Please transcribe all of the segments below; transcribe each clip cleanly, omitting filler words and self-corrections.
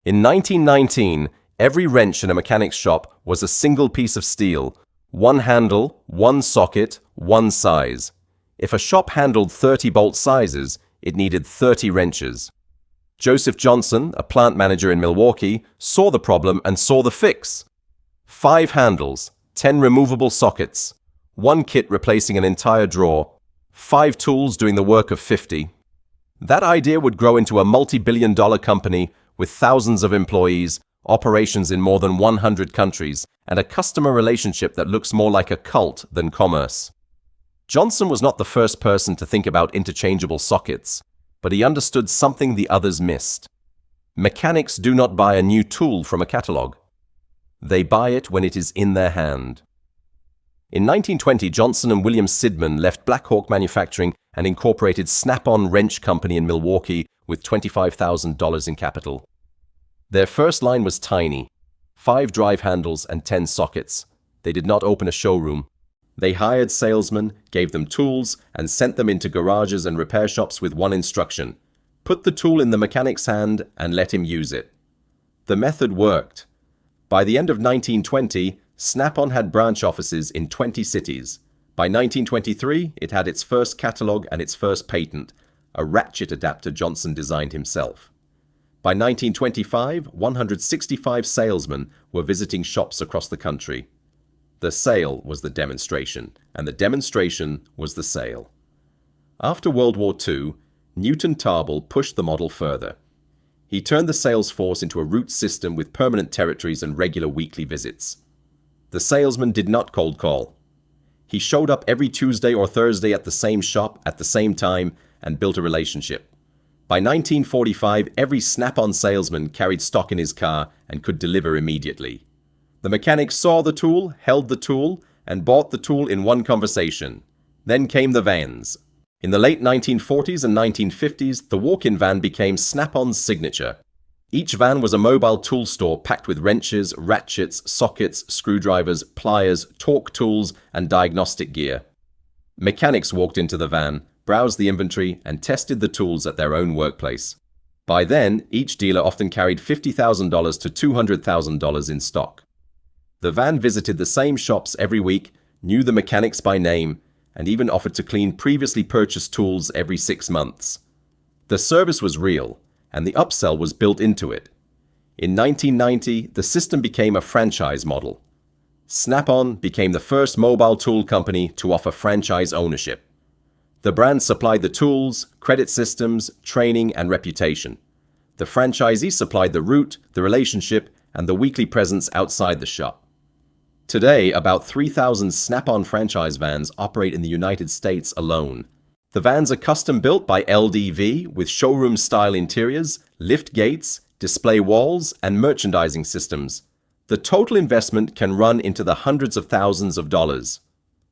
In 1919, every wrench in a mechanic's shop was a single piece of steel, one handle, one socket, one size. If a shop handled 30 bolt sizes, it needed 30 wrenches. Joseph Johnson, a plant manager in Milwaukee, saw the problem and saw the fix. 5 handles, 10 removable sockets, one kit replacing an entire drawer, 5 tools doing the work of 50. That idea would grow into a multi-billion-dollar company with thousands of employees, operations in more than 100 countries, and a customer relationship that looks more like a cult than commerce. Johnson was not the first person to think about interchangeable sockets, but he understood something the others missed. Mechanics do not buy a new tool from a catalog. They buy it when it is in their hand. In 1920, Johnson and William Sidman left Black Hawk Manufacturing and incorporated Snap-on Wrench Company in Milwaukee with $25,000 in capital. Their first line was tiny, 5 drive handles and 10 sockets. They did not open a showroom. They hired salesmen, gave them tools, and sent them into garages and repair shops with one instruction: put the tool in the mechanic's hand and let him use it. The method worked. By the end of 1920, Snap-on had branch offices in 20 cities. By 1923, it had its first catalog and its first patent, a ratchet adapter Johnson designed himself. By 1925, 165 salesmen were visiting shops across the country. The sale was the demonstration, and the demonstration was the sale. After World War II, Newton Tarbell pushed the model further. He turned the sales force into a route system with permanent territories and regular weekly visits. The salesman did not cold call. He showed up every Tuesday or Thursday at the same shop at the same time and built a relationship. By 1945, every Snap-on salesman carried stock in his car and could deliver immediately. The mechanic saw the tool, held the tool, and bought the tool in one conversation. Then came the vans. In the late 1940s and 1950s, the walk-in van became Snap-on's signature. Each van was a mobile tool store packed with wrenches, ratchets, sockets, screwdrivers, pliers, torque tools, and diagnostic gear. Mechanics walked into the van, browsed the inventory, and tested the tools at their own workplace. By then, each dealer often carried $50,000 to $200,000 in stock. The van visited the same shops every week, knew the mechanics by name, and even offered to clean previously purchased tools every 6 months. The service was real, and the upsell was built into it. In 1990, the system became a franchise model. Snap-on became the first mobile tool company to offer franchise ownership. The brand supplied the tools, credit systems, training, and reputation. The franchisee supplied the route, the relationship, and the weekly presence outside the shop. Today, about 3,000 Snap-on franchise vans operate in the United States alone. The vans are custom-built by LDV with showroom-style interiors, lift gates, display walls, and merchandising systems. The total investment can run into the hundreds of thousands of dollars.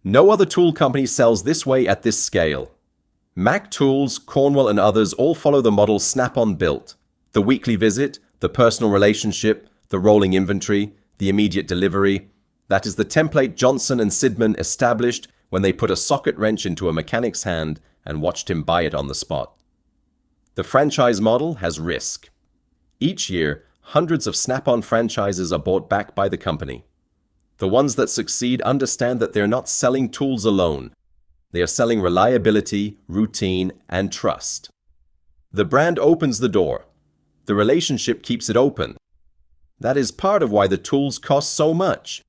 No other tool company sells this way at this scale. Mac Tools, Cornwell, and others all follow the model Snap-on built. The weekly visit, the personal relationship, the rolling inventory, the immediate delivery. That is the template Johnson and Sidman established when they put a socket wrench into a mechanic's hand and watched him buy it on the spot. The franchise model has risk. Each year, hundreds of Snap-on franchises are bought back by the company. The ones that succeed understand that they're not selling tools alone. They are selling reliability, routine, and trust. The brand opens the door. The relationship keeps it open. That is part of why the tools cost so much.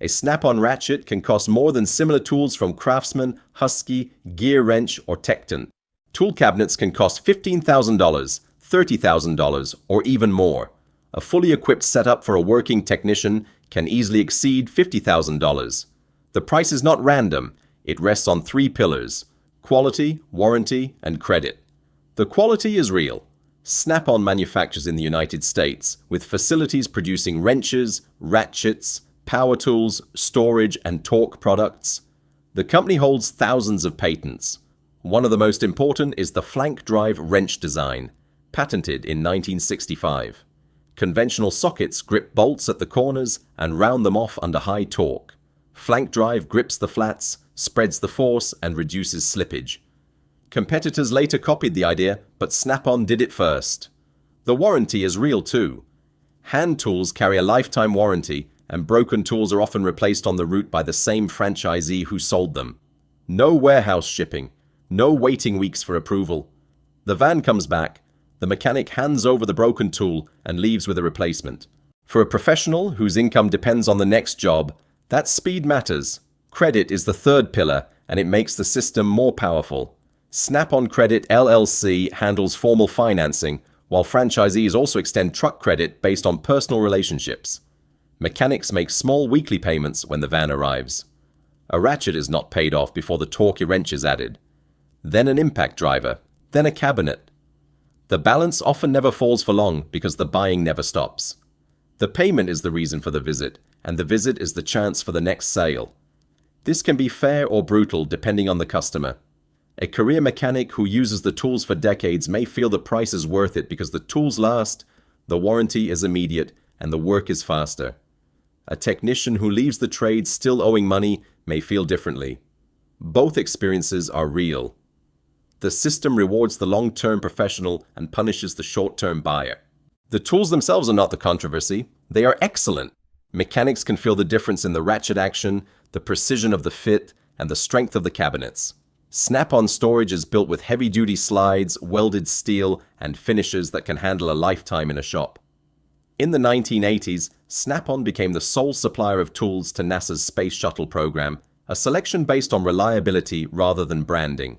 A Snap-on ratchet can cost more than similar tools from Craftsman, Husky, Gear Wrench, or Tecton. Tool cabinets can cost $15,000, $30,000, or even more. A fully equipped setup for a working technician can easily exceed $50,000. The price is not random. It rests on 3 pillars: quality, warranty, and credit. The quality is real. Snap-on manufactures in the United States, with facilities producing wrenches, ratchets, power tools, storage, and torque products. The company holds thousands of patents. One of the most important is the flank drive wrench design, patented in 1965. Conventional sockets grip bolts at the corners and round them off under high torque. Flank drive grips the flats, spreads the force, and reduces slippage. Competitors later copied the idea, but Snap-on did it first. The warranty is real too. Hand tools carry a lifetime warranty, and broken tools are often replaced on the route by the same franchisee who sold them. No warehouse shipping, no waiting weeks for approval. The van comes back, the mechanic hands over the broken tool and leaves with a replacement. For a professional whose income depends on the next job, that speed matters. Credit is the third pillar, and it makes the system more powerful. Snap-on Credit LLC handles formal financing, while franchisees also extend truck credit based on personal relationships. Mechanics make small weekly payments when the van arrives. A ratchet is not paid off before the torquey wrench is added. Then an impact driver, then a cabinet. The balance often never falls for long because the buying never stops. The payment is the reason for the visit, and the visit is the chance for the next sale. This can be fair or brutal depending on the customer. A career mechanic who uses the tools for decades may feel the price is worth it because the tools last, the warranty is immediate, and the work is faster. A technician who leaves the trade still owing money may feel differently. Both experiences are real. The system rewards the long-term professional and punishes the short-term buyer. The tools themselves are not the controversy. They are excellent. Mechanics can feel the difference in the ratchet action, the precision of the fit, and the strength of the cabinets. Snap-on storage is built with heavy-duty slides, welded steel, and finishes that can handle a lifetime in a shop. In the 1980s, Snap-on became the sole supplier of tools to NASA's Space Shuttle program, a selection based on reliability rather than branding.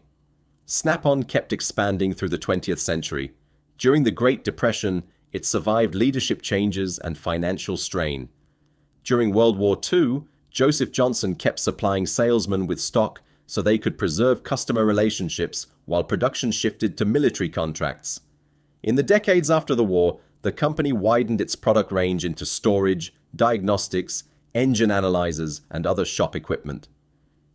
Snap-on kept expanding through the 20th century. During the Great Depression, it survived leadership changes and financial strain. During World War II, Joseph Johnson kept supplying salesmen with stock so they could preserve customer relationships while production shifted to military contracts. In the decades after the war, the company widened its product range into storage, diagnostics, engine analyzers, and other shop equipment.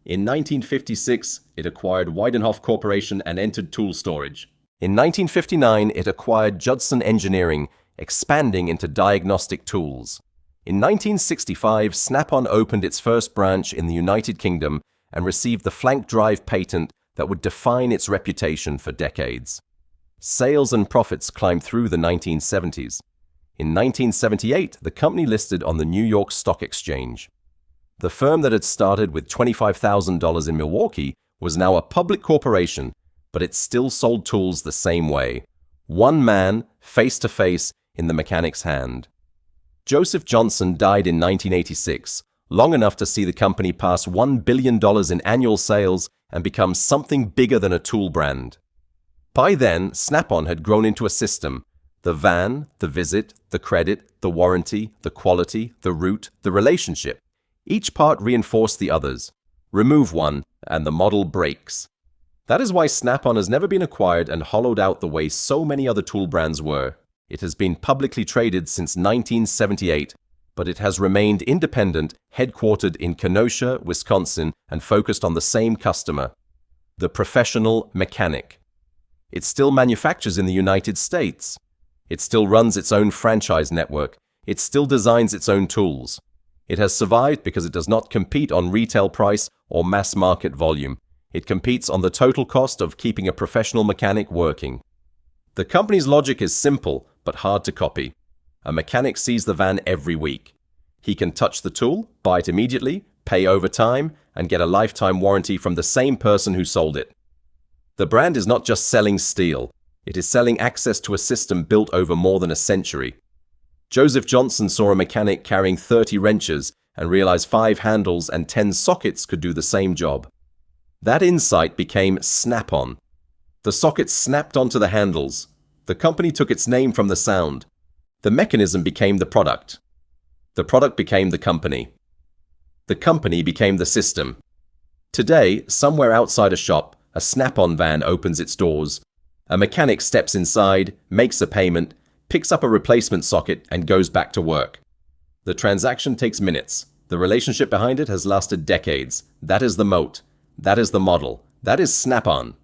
In 1956, it acquired Weidenhoff Corporation and entered tool storage. In 1959, it acquired Judson Engineering, expanding into diagnostic tools. In 1965, Snap-on opened its first branch in the United Kingdom and received the flank drive patent that would define its reputation for decades. Sales and profits climbed through the 1970s. In 1978, the company listed on the New York Stock Exchange. The firm that had started with $25,000 in Milwaukee was now a public corporation, but it still sold tools the same way. One man, face-to-face, in the mechanic's hand. Joseph Johnson died in 1986, long enough to see the company pass $1 billion in annual sales and become something bigger than a tool brand. By then, Snap-on had grown into a system. The van, the visit, the credit, the warranty, the quality, the route, the relationship. Each part reinforced the others. Remove one, and the model breaks. That is why Snap-on has never been acquired and hollowed out the way so many other tool brands were. It has been publicly traded since 1978, but it has remained independent, headquartered in Kenosha, Wisconsin, and focused on the same customer, the professional mechanic. It still manufactures in the United States. It still runs its own franchise network. It still designs its own tools. It has survived because it does not compete on retail price or mass market volume. It competes on the total cost of keeping a professional mechanic working. The company's logic is simple, but hard to copy. A mechanic sees the van every week. He can touch the tool, buy it immediately, pay over time, and get a lifetime warranty from the same person who sold it. The brand is not just selling steel. It is selling access to a system built over more than a century. Joseph Johnson saw a mechanic carrying 30 wrenches and realized 5 handles and 10 sockets could do the same job. That insight became Snap-on. The sockets snapped onto the handles. The company took its name from the sound. The mechanism became the product. The product became the company. The company became the system. Today, somewhere outside a shop, a Snap-on van opens its doors. A mechanic steps inside, makes a payment, picks up a replacement socket, and goes back to work. The transaction takes minutes. The relationship behind it has lasted decades. That is the moat. That is the model. That is Snap-on.